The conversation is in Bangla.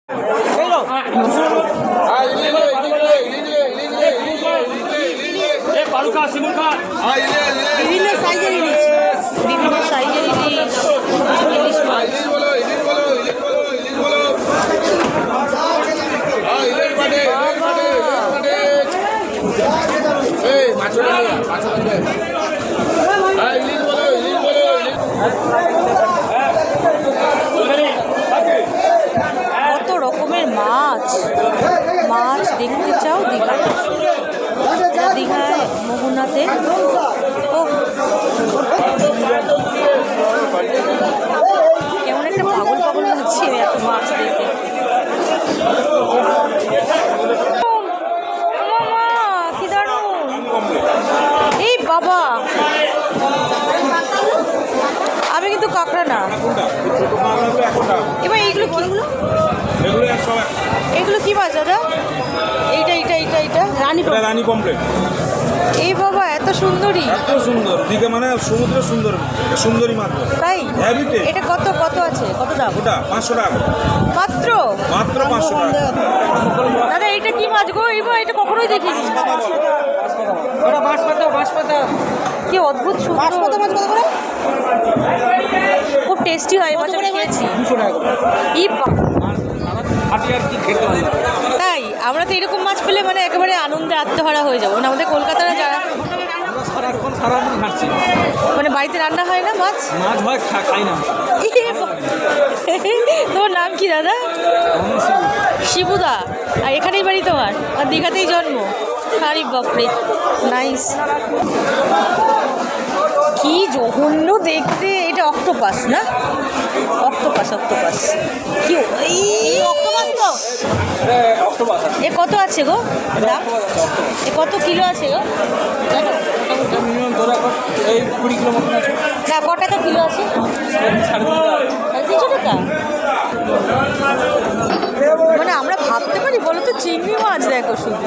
বিভিন্ন সাইজের ইলিশ, বিভিন্ন সাইজের ইলিশ, ইলিশ মাছ। কত রকমের মাছ, মাছ দেখতে চাও দীঘায়, দীঘায় মোহনাতে। ও কেমন একটা পাগল পাগল হচ্ছে এত মাছ দেখে। কি দারুণ! এই বাবা, আমি কিন্তু কাঁকড়া না। এবার এইগুলো কি, এগুলো কি মাছ দাদা? এইটা এইটা এইটা এইটা রানী পমফ্রেট। এই বাবা, এত সুন্দরী, এত সুন্দর দিকে, মানে সমুদ্র সুন্দর, সুন্দরী মাছ। তাই এটা কত কত আছে, কত দাম? ওটা 500 টাকা মাত্র, মাত্র 500 টাকা। দাদা এটা কি মাছ গো? এটা কখনোই দেখিনি। কি অদ্ভুত সুন্দর মাছ, কত করে? খুব টেস্টি হয় মাছ, আমি খেয়েছি। তাই আমরা তো এরকম মাছ পেলে মানে একেবারে আনন্দে আত্মহারা হয়ে যাবো। মানে আমাদের কলকাতার যারা মানে বাড়িতে রান্না হয় না মাছ, হয় খাই না। তোমার নাম কি দাদা? শিবুদা। আর এখানেই বাড়ি তোমার? আর দীঘাতেই জন্ম? আরে বাপরে, নাইস। কি জঘন্য দেখতে! এটা অক্টোপাস না? Octopus, octopus. কি অক্টোপাস তো? এ কত আছে গো দাম? এ কত কিলো আছে গো? এই 20 কিলো মতন আছে। না, ক টাকা কিলো আছে? 350 টাকা। মানে আমরা ভাবতে পারি বলো তো, চিংড়ি মাছ দেখো শুধু।